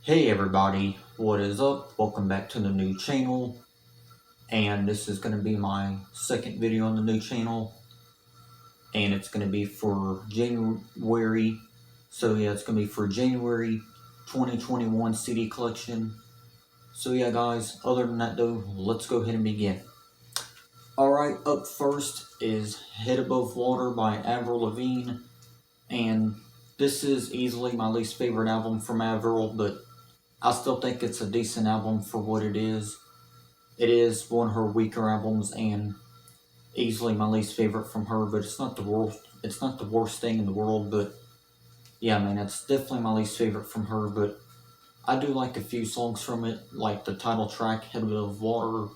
Hey everybody, what is up? Welcome back to the new channel, and this is going to be my second video on the new channel, and it's going to be for January. So yeah, it's going to be for January 2021 CD collection. So yeah guys, other than that though, let's go ahead and begin. Alright, up first is Head Above Water by Avril Lavigne, and this is easily my least favorite album from Avril, but I still think it's a decent album for what it is. It is one of her weaker albums and easily my least favorite from her, but it's not the worst thing in the world, but yeah, man, it's definitely my least favorite from her, but I do like a few songs from it, like the title track, Head Above Water.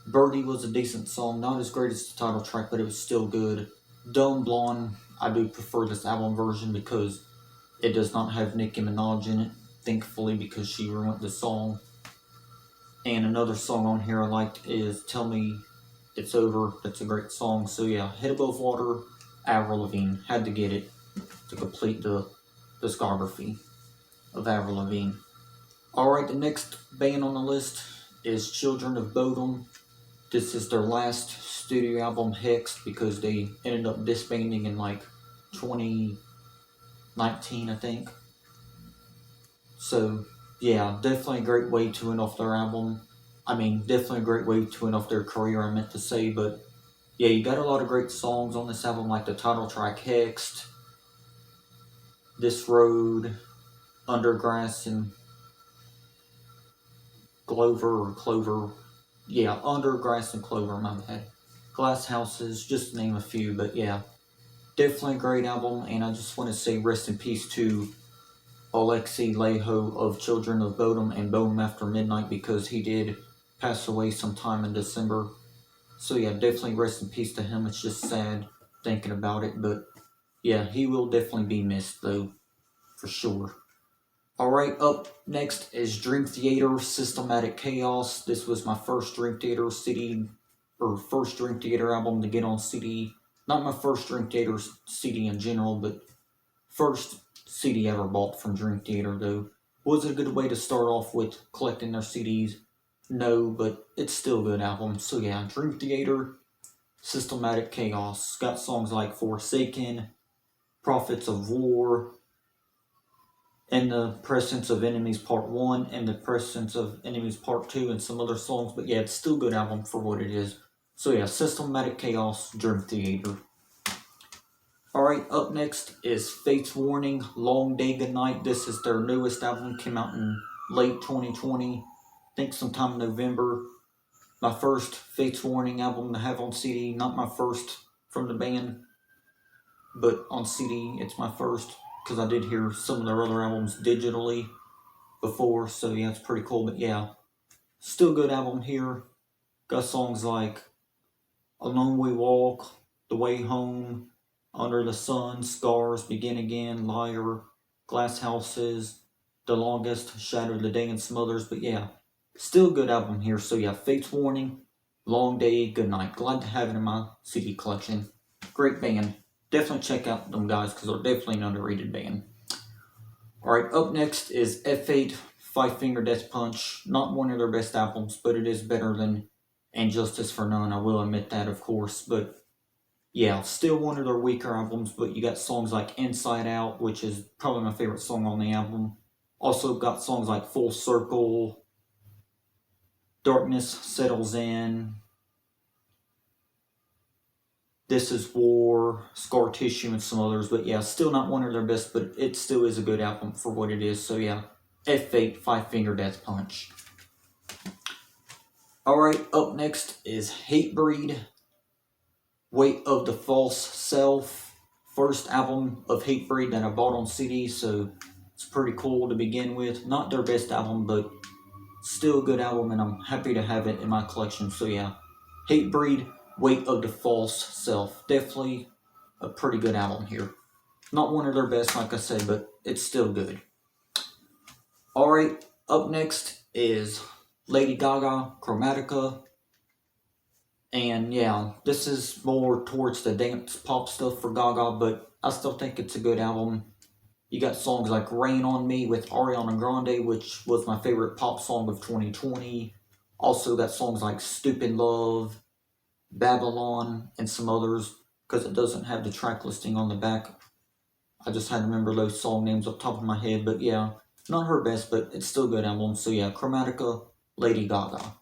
Birdie was a decent song, not as great as the title track, but it was still good. Dumb Blonde, I do prefer this album version because it does not have Nicki Minaj in it, thankfully, because she ruined the song. And another song on here I liked is Tell Me It's Over. That's a great song. So yeah, Head Above Water, Avril Lavigne. Had to get it to complete the discography of Avril Lavigne. Alright, the next band on the list is Children of Bodom. This is their last studio album, Hexed, because they ended up disbanding in like 2019, I think. So yeah, definitely a great way to end off their album. I mean, definitely a great way to end off their career, I meant to say, but yeah, you got a lot of great songs on this album, like the title track, Hexed, This Road, Under Grass and Clover, yeah, Under Grass and Clover, my bad. Glass Houses, just to name a few, but yeah, definitely a great album, and I just want to say rest in peace to Alexi Laiho of Children of Bodom and Bodom After Midnight, because he did pass away sometime in December. So yeah, definitely rest in peace to him. It's just sad thinking about it, but yeah, he will definitely be missed though, for sure. Alright, up next is Dream Theater, Systematic Chaos. This was my first Dream Theater CD, or first Dream Theater album to get on CD. Not my first Dream Theater CD in general, but first CD ever bought from Dream Theater though. Was it a good way to start off with collecting their CDs? No, but it's still a good album. So yeah, Dream Theater, Systematic Chaos. Got songs like Forsaken, Prophets of War, In the Presence of Enemies Part 1, and The Presence of Enemies Part 2, and some other songs. But yeah, it's still a good album for what it is. So yeah, Systematic Chaos, Dream Theater. Alright, up next is Fate's Warning, Long Day Good Night. This is their newest album, came out in late 2020, I think sometime in November. My first Fate's Warning album to have on CD, not my first from the band, but on CD it's my first, because I did hear some of their other albums digitally before, so yeah, it's pretty cool. But yeah, still good album here. Got songs like Alone We Walk, The Way Home, Under the Sun, Scars, Begin Again, Liar, Glass Houses, The Longest, Shadow of the Day, and some others. But yeah, still a good album here. So yeah, Fate's Warning, Long Day, Good Night. Glad to have it in my CD collection. Great band. Definitely check out them guys, because they're definitely an underrated band. Alright, up next is F8, Five Finger Death Punch. Not one of their best albums, but it is better than And Justice for None. I will admit that, of course, but yeah, still one of their weaker albums, but you got songs like Inside Out, which is probably my favorite song on the album. Also got songs like Full Circle, Darkness Settles In, This Is War, Scar Tissue, and some others. But yeah, still not one of their best, but it still is a good album for what it is. So yeah, F8, Five Finger Death Punch. Alright, up next is Hatebreed, Weight of the False Self. First album of Hatebreed that I bought on CD, so it's pretty cool to begin with. Not their best album, but still a good album, and I'm happy to have it in my collection. So yeah, Hatebreed, Weight of the False Self. Definitely a pretty good album here. Not one of their best, like I said, but it's still good. Alright, up next is Lady Gaga, Chromatica. And yeah, this is more towards the dance pop stuff for Gaga, but I still think it's a good album. You got songs like Rain on Me with Ariana Grande, which was my favorite pop song of 2020. Also got songs like Stupid Love, Babylon, and some others, because it doesn't have the track listing on the back. I just had to remember those song names off the top of my head, but yeah, not her best, but it's still a good album. So yeah, Chromatica, Lady Gaga.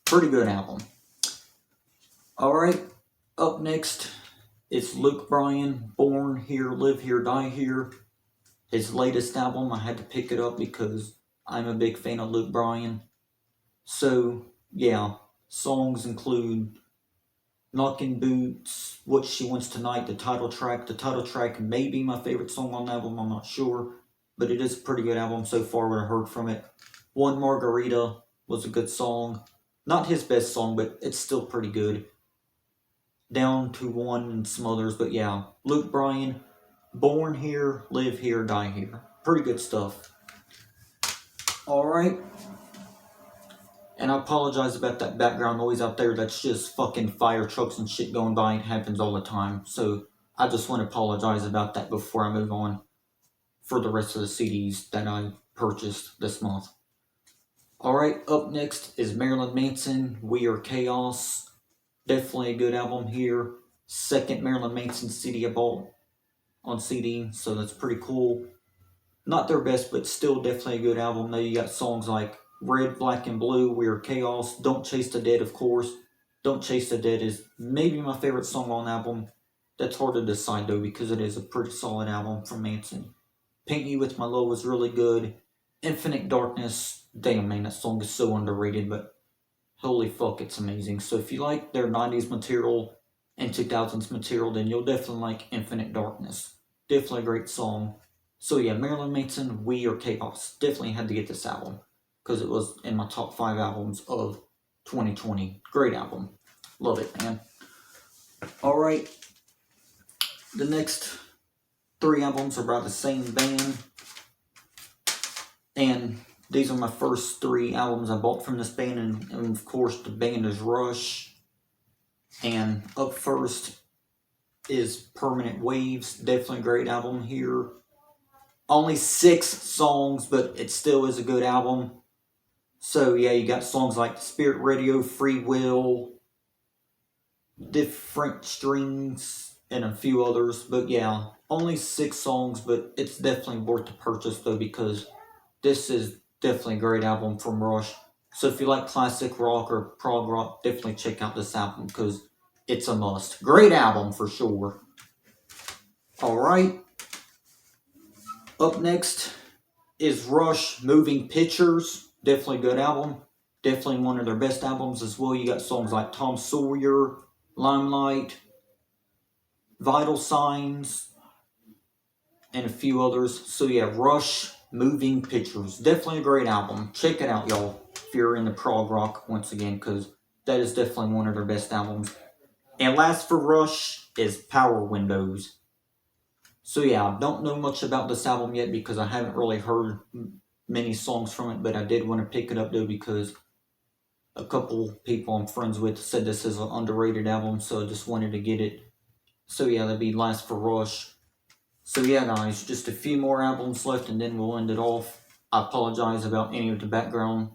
Pretty good album. Alright, up next is Luke Bryan, Born Here, Live Here, Die Here. His latest album, I had to pick it up because I'm a big fan of Luke Bryan. So yeah, songs include Knocking Boots, What She Wants Tonight, the title track. The title track may be my favorite song on the album, I'm not sure. But it is a pretty good album so far what I heard from it. One Margarita was a good song. Not his best song, but it's still pretty good. Down to One and some others, but yeah. Luke Bryan, Born Here, Live Here, Die Here. Pretty good stuff. Alright. And I apologize about that background noise out there. That's just fucking fire trucks and shit going by. It happens all the time. So I just want to apologize about that before I move on for the rest of the CDs that I purchased this month. Alright, up next is Marilyn Manson, We Are Chaos. Definitely a good album here. Second Marilyn Manson CD I bought on CD, so that's pretty cool. Not their best, but still definitely a good album. Now you got songs like Red, Black, and Blue, We Are Chaos, Don't Chase the Dead, of course. Don't Chase the Dead is maybe my favorite song on the album. That's hard to decide though, because it is a pretty solid album from Manson. Paint You With My Love was really good. Infinite Darkness, damn man, that song is so underrated, but holy fuck, it's amazing. So if you like their 90s material and 2000s material, then you'll definitely like Infinite Darkness. Definitely a great song. So yeah, Marilyn Manson, We Are Chaos. Definitely had to get this album because it was in my top 5 albums of 2020. Great album. Love it, man. Alright. The next 3 albums are by the same band. And these are my first 3 albums I bought from this band. And of course, the band is Rush. And up first is Permanent Waves. Definitely a great album here. Only 6 songs, but it still is a good album. So yeah, you got songs like Spirit Radio, Free Will, Different Strings, and a few others. But yeah, only 6 songs, but it's definitely worth the purchase though, because this is definitely a great album from Rush. So if you like classic rock or prog rock, definitely check out this album because it's a must. Great album for sure. Alright. Up next is Rush, Moving Pictures. Definitely a good album. Definitely one of their best albums as well. You got songs like Tom Sawyer, Limelight, Vital Signs, and a few others. So yeah, Rush, Moving Pictures. Definitely a great album. Check it out, y'all, if you're into prog rock once again, because that is definitely one of their best albums. And last for Rush is Power Windows. So yeah, I don't know much about this album yet because I haven't really heard many songs from it, but I did want to pick it up though because a couple people I'm friends with said this is an underrated album, so I just wanted to get it. So yeah, that'd be last for Rush. So yeah guys, just a few more albums left and then we'll end it off. I apologize about any of the background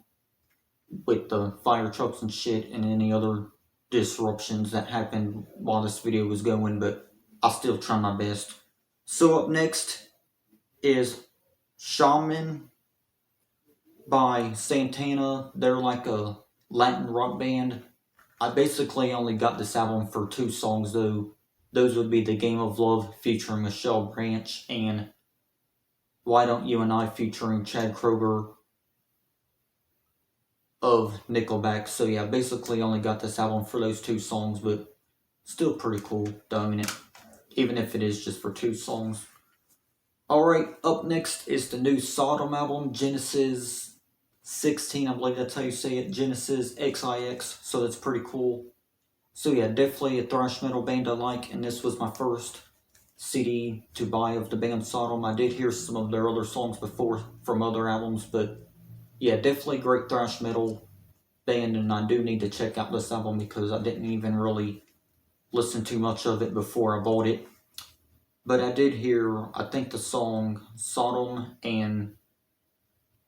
with the fire trucks and shit and any other disruptions that happened while this video was going, but I'll still try my best. So up next is Shaman by Santana. They're like a Latin rock band. I basically only got this album for 2 songs though. Those would be The Game of Love featuring Michelle Branch and Why Don't You and I featuring Chad Kroeger of Nickelback. So yeah, basically only got this album for those 2 songs, but still pretty cool though, even if it is just for 2 songs. Alright, up next is the new Sodom album, Genesis 16, I believe that's how you say it, Genesis XIX, so that's pretty cool. So yeah, definitely a thrash metal band I like, and this was my first CD to buy of the band Sodom. I did hear some of their other songs before from other albums, but yeah, definitely great thrash metal band, and I do need to check out this album because I didn't even really listen to much of it before I bought it. But I did hear, I think the song Sodom and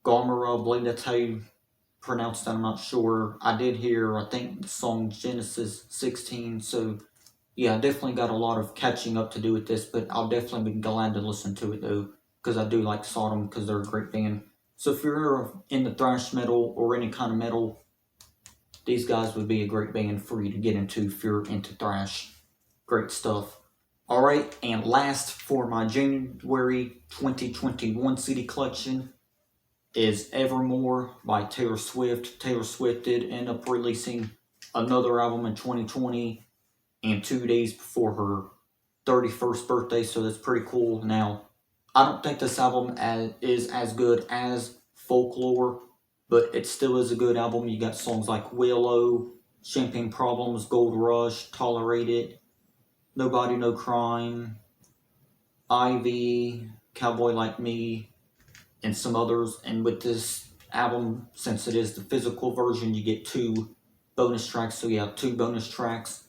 Gomorrah, I believe that's how you pronounce that, I'm not sure. I did hear, I think the song Genesis 16, so yeah, I definitely got a lot of catching up to do with this, but I'll definitely be glad to listen to it though, because I do like Sodom, because they're a great band. So if you're into thrash metal or any kind of metal, these guys would be a great band for you to get into if you're into thrash. Great stuff. Alright, and last for my January 2021 CD collection is Evermore by Taylor Swift. Taylor Swift did end up releasing another album in 2020 and 2 days before her 31st birthday, so that's pretty cool. Now, I don't think this album is as good as Folklore, but it still is a good album. You got songs like Willow, Champagne Problems, Gold Rush, Tolerate It, Nobody No Crime, Ivy, Cowboy Like Me, and some others. And with this album, since it is the physical version, you get 2 bonus tracks. So yeah, 2 bonus tracks.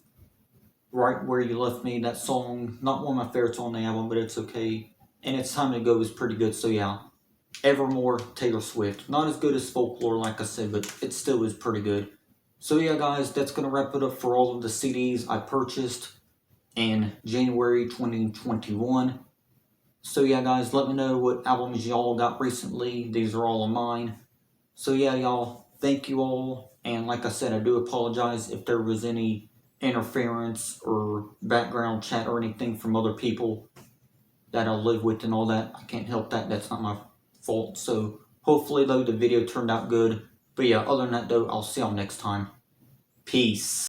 Right Where You Left Me, that song, not one of my favorites on the album, but it's okay. And It's Time to Go is pretty good, so yeah. Evermore, Taylor Swift. Not as good as Folklore, like I said, but it still is pretty good. So yeah, guys, that's going to wrap it up for all of the CDs I purchased in January 2021. So yeah, guys, let me know what albums y'all got recently. These are all of mine. So yeah, y'all, thank you all. And like I said, I do apologize if there was any interference or background chat or anything from other people that I live with and all that. I can't help that. That's not my fault. So hopefully, though, the video turned out good. But yeah, other than that, though, I'll see y'all next time. Peace.